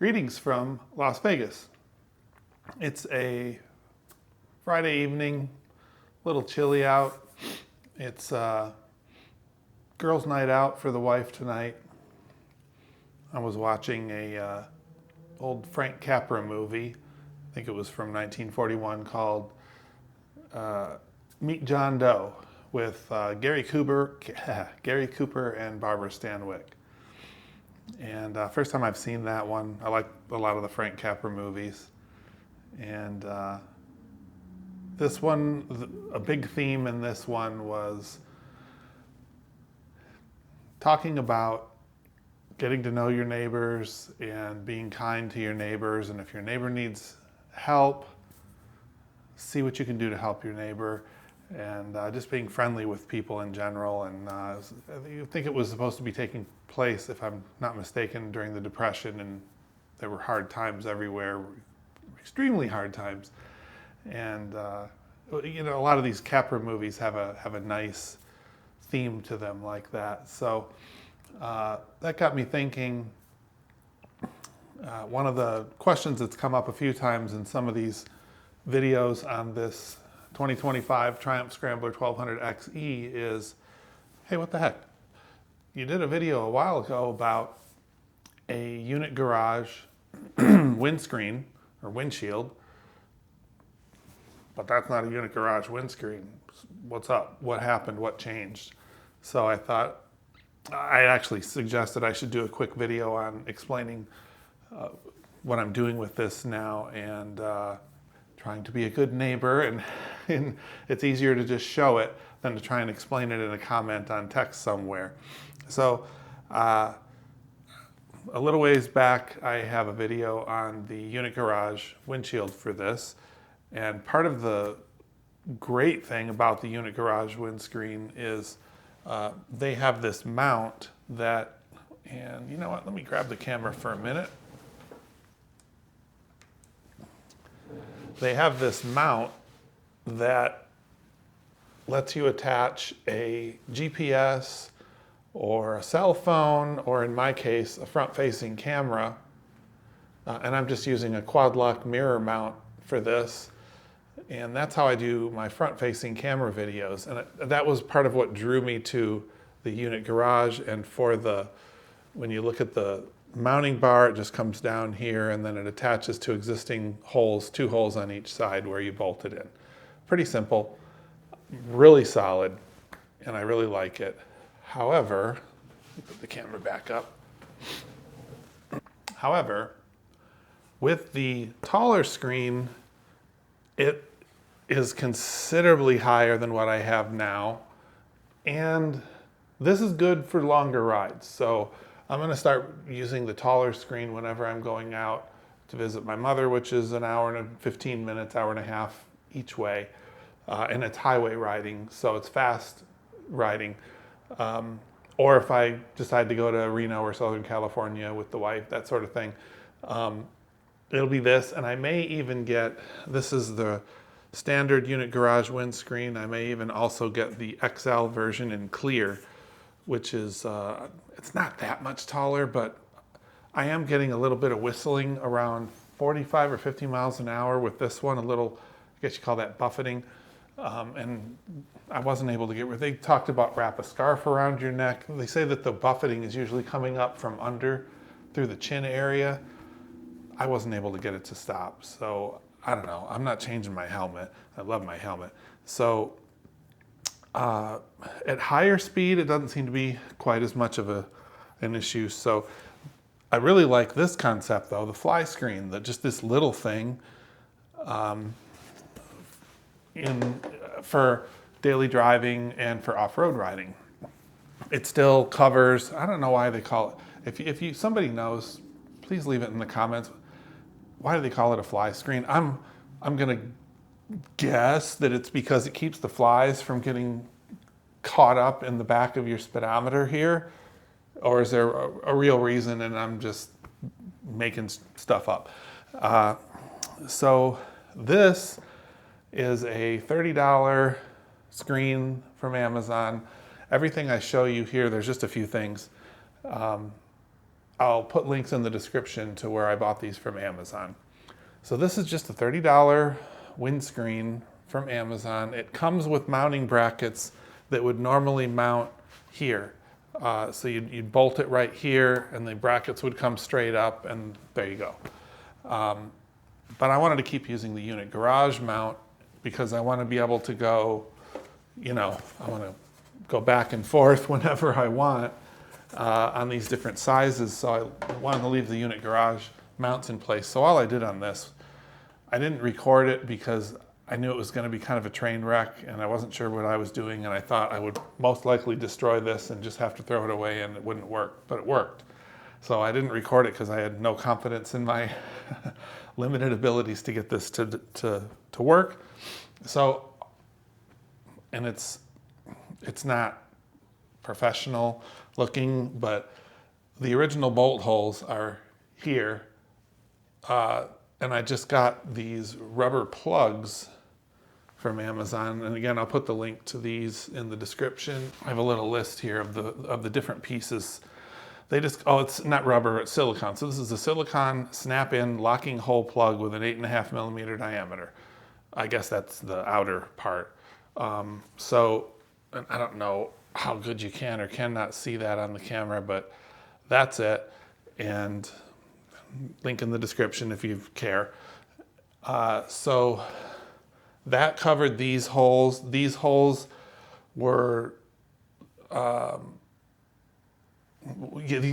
Greetings from Las Vegas. It's a Friday evening, a little chilly out. It's girls' night out for the wife tonight. I was watching a old Frank Capra movie. I think it was from 1941 called Meet John Doe with Gary Cooper and Barbara Stanwyck. And first time I've seen that one. I like a lot of the Frank Capra movies. And this one, a big theme in this one was talking about getting to know your neighbors and being kind to your neighbors. And if your neighbor needs help, see what you can do to help your neighbor. And just being friendly with people in general. And I think it was supposed to be taking place, if I'm not mistaken, during the Depression, and there were hard times everywhere, extremely hard times. And you know, a lot of these Capra movies have a nice theme to them like that. So that got me thinking. One of the questions that's come up a few times in some of these videos on this 2025 Triumph Scrambler 1200 XE is, hey, what the heck? You did a video a while ago about a unit garage windscreen or windshield, but that's not a unit garage windscreen. What's up? What happened? What changed? So I thought, I actually suggested I should do a quick video on explaining what I'm doing with this now and trying to be a good neighbor, and it's easier to just show it than to try and explain it in a comment on text somewhere. So a little ways back, I have a video on the unit garage windshield for this, and part of the great thing about the unit garage windscreen is they have this mount that, and you know what, let me grab the camera for a minute. They have this mount that lets you attach a GPS or a cell phone, or in my case, a front-facing camera. And I'm just using a quad-lock mirror mount for this. And that's how I do my front-facing camera videos. And that was part of what drew me to the unit garage. And for when you look at the mounting bar, it just comes down here and then it attaches to existing holes, 2 holes on each side where you bolt it in. Pretty simple, really solid, and I really like it. However, let me put the camera back up. However, with the taller screen, it is considerably higher than what I have now, and this is good for longer rides. So I'm going to start using the taller screen whenever I'm going out to visit my mother, which is an hour and 15 minutes, hour and a half each way. And it's highway riding, so it's fast riding. Or if I decide to go to Reno or Southern California with the wife, that sort of thing, it'll be this. And I may even get, this is the standard unit garage windscreen. I may even also get the XL version in clear, which is, it's not that much taller, but I am getting a little bit of whistling around 45 or 50 miles an hour with this one, a little, I guess you call that buffeting. And I wasn't able to get where they talked about wrap a scarf around your neck. They say that the buffeting is usually coming up from under through the chin area. I wasn't able to get it to stop. So I don't know. I'm not changing my helmet. I love my helmet. So at higher speed, it doesn't seem to be quite as much of an issue. So I really like this concept though, the Flyscreen, just this little thing for daily driving and for off-road riding. It still covers, I don't know why they call it, if somebody knows, please leave it in the comments. Why do they call it a Flyscreen? I'm gonna guess that it's because it keeps the flies from getting caught up in the back of your speedometer here, or is there a real reason and I'm just making stuff up? So this is a $30 screen from Amazon. Everything I show you here, there's just a few things. I'll put links in the description to where I bought these from Amazon. So this is just a $30 windscreen from Amazon. It comes with mounting brackets that would normally mount here. So you'd bolt it right here and the brackets would come straight up and there you go. But I wanted to keep using the unit garage mount because I want to be able to go, I want to go back and forth whenever I want on these different sizes. So I wanted to leave the unit garage mounts in place. So all I did on this, I didn't record it because I knew it was going to be kind of a train wreck and I wasn't sure what I was doing, and I thought I would most likely destroy this and just have to throw it away and it wouldn't work, but it worked. So I didn't record it because I had no confidence in my limited abilities to get this to work. So, and it's not professional looking, but the original bolt holes are here. And I just got these rubber plugs from Amazon. And again, I'll put the link to these in the description. I have a little list here of the different pieces. It's not rubber, it's silicone. So this is a silicone snap-in locking hole plug with an 8.5 millimeter diameter. I guess that's the outer part. So, and I don't know how good you can or cannot see that on the camera, but that's it. And link in the description if you care. So that covered these holes. These holes were the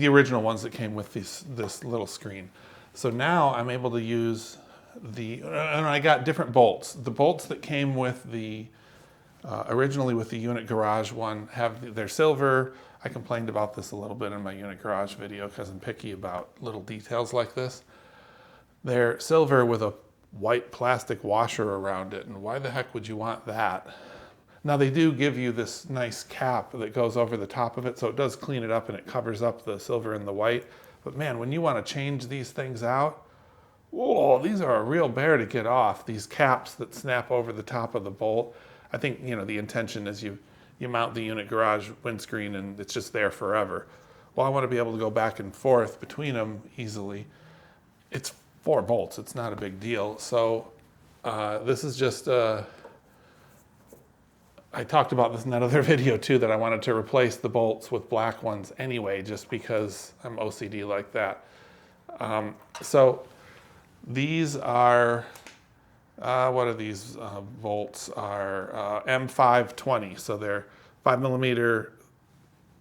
original ones that came with this little screen. So now I'm able to use and I got different bolts. The bolts that came with originally with the unit garage one they're silver. I complained about this a little bit in my unit garage video because I'm picky about little details like this. They're silver with a white plastic washer around it, and why the heck would you want that? Now they do give you this nice cap that goes over the top of it, so it does clean it up and it covers up the silver and the white. But man, when you want to change these things out, whoa, these are a real bear to get off. These caps that snap over the top of the bolt. I think, the intention is you mount the unit garage windscreen and it's just there forever. Well, I want to be able to go back and forth between them easily. It's 4 bolts, it's not a big deal. So this is just, I talked about this in that other video too, that I wanted to replace the bolts with black ones anyway, just because I'm OCD like that. So these are, what are these bolts? Are M520, so they're 5 millimeter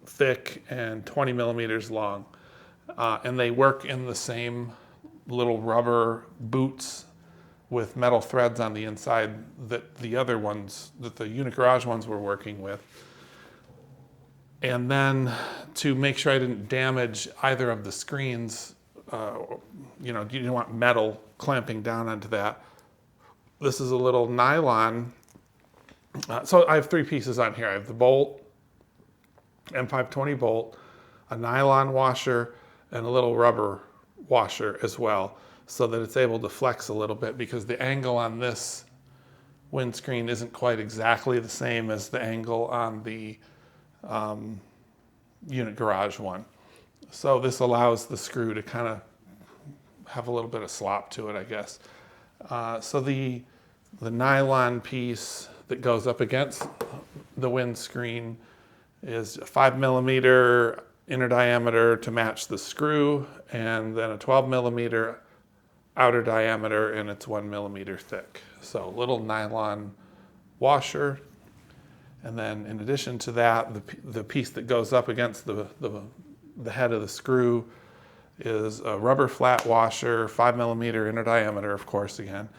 thick and 20 millimeters long. And they work in the same little rubber boots with metal threads on the inside that the other ones, that the unit garage ones were working with. And then to make sure I didn't damage either of the screens, you don't want metal clamping down onto that. This is a little nylon. So I have 3 pieces on here. I have the bolt, M520 bolt, a nylon washer, and a little rubber washer as well, so that it's able to flex a little bit, because the angle on this windscreen isn't quite exactly the same as the angle on the unit garage one. So this allows the screw to kind of have a little bit of slop to it, I guess. So the nylon piece that goes up against the windscreen is a 5 millimeter inner diameter to match the screw, and then a 12 millimeter outer diameter, and it's 1 millimeter thick. So little nylon washer. And then in addition to that, the piece that goes up against the head of the screw is a rubber flat washer, 5 millimeter inner diameter, of course, again.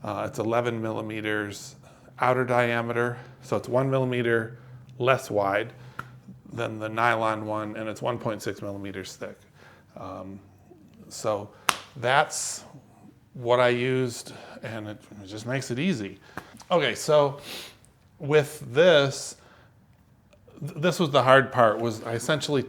It's 11 millimeters outer diameter, so it's 1 millimeter less wide than the nylon one, and it's 1.6 millimeters thick. So that's what I used, and it just makes it easy. Okay, so with this was the hard part, was I essentially,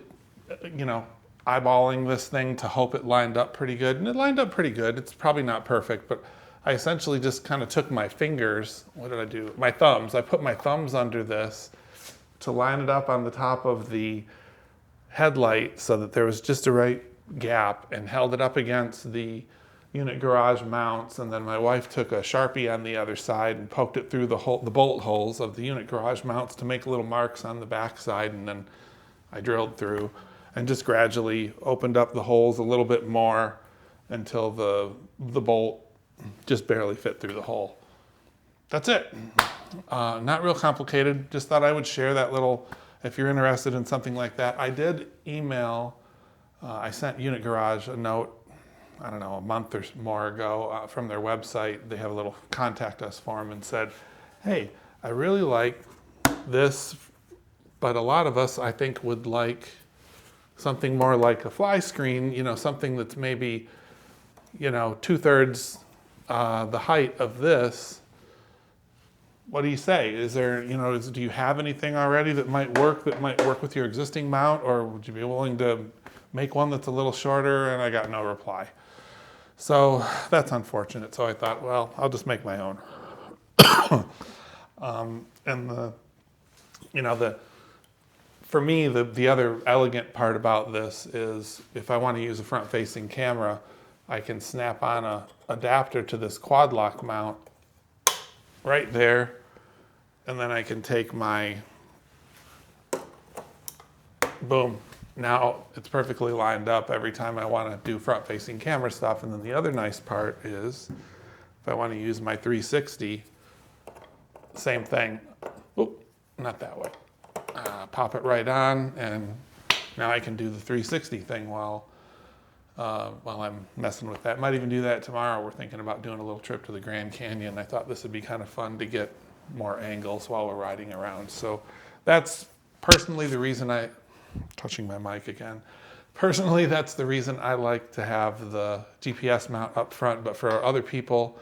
eyeballing this thing to hope it lined up pretty good, and it lined up pretty good. It's probably not perfect, but I essentially just kind of took my fingers, what did I do? My thumbs, I put my thumbs under this to line it up on the top of the headlight so that there was just a right gap and held it up against the unit garage mounts, and then my wife took a Sharpie on the other side and poked it through the bolt holes of the unit garage mounts to make little marks on the back side, and then I drilled through and just gradually opened up the holes a little bit more until the bolt just barely fit through the hole. That's it. Not real complicated. Just thought I would share that little, if you're interested in something like that. I did email, I sent Unit Garage a note, I don't know, a month or more ago from their website. They have a little contact us form and said, hey, I really like this, but a lot of us, I think, would like something more like a Flyscreen, you know, something that's maybe, you know, 2/3 the height of this. What do you say? Is there, you know, do you have anything already that might work with your existing mount, or would you be willing to make one that's a little shorter? And I got no reply. So that's unfortunate. So I thought, well, I'll just make my own. And for me, the other elegant part about this is if I want to use a front-facing camera, I can snap on an adapter to this quad lock mount right there, and then I can take my, boom, now it's perfectly lined up every time I want to do front-facing camera stuff. And then the other nice part is if I want to use my 360, same thing. Oop, not that way. Pop it right on, and now I can do the 360 thing while I'm messing with that. Might even do that tomorrow. We're thinking about doing a little trip to the Grand Canyon. I thought this would be kind of fun to get more angles while we're riding around. So that's personally the reason touching my mic again. Personally, that's the reason I like to have the GPS mount up front. But for other people,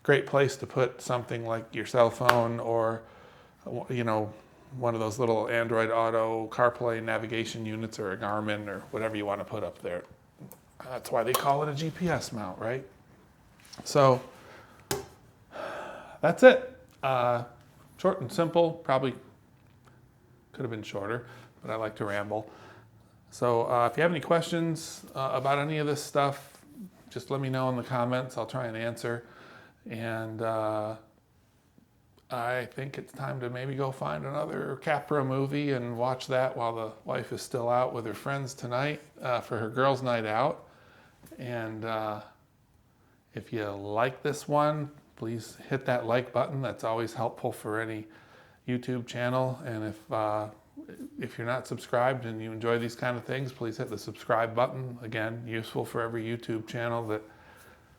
great place to put something like your cell phone or, you know, one of those little Android Auto CarPlay navigation units or a Garmin or whatever you want to put up there. That's why they call it a GPS mount, right? So that's it. Short and simple. Probably could have been shorter, but I like to ramble. So if you have any questions about any of this stuff, just let me know in the comments. I'll try and answer. And I think it's time to maybe go find another Capra movie and watch that while the wife is still out with her friends tonight for her girls' night out. And if you like this one, please hit that like button. That's always helpful for any YouTube channel. And if you're not subscribed and you enjoy these kind of things, please hit the subscribe button. Again, useful for every YouTube channel that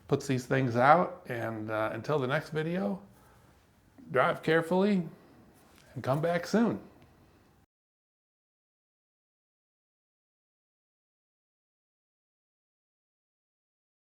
puts these things out. And until the next video, drive carefully and come back soon.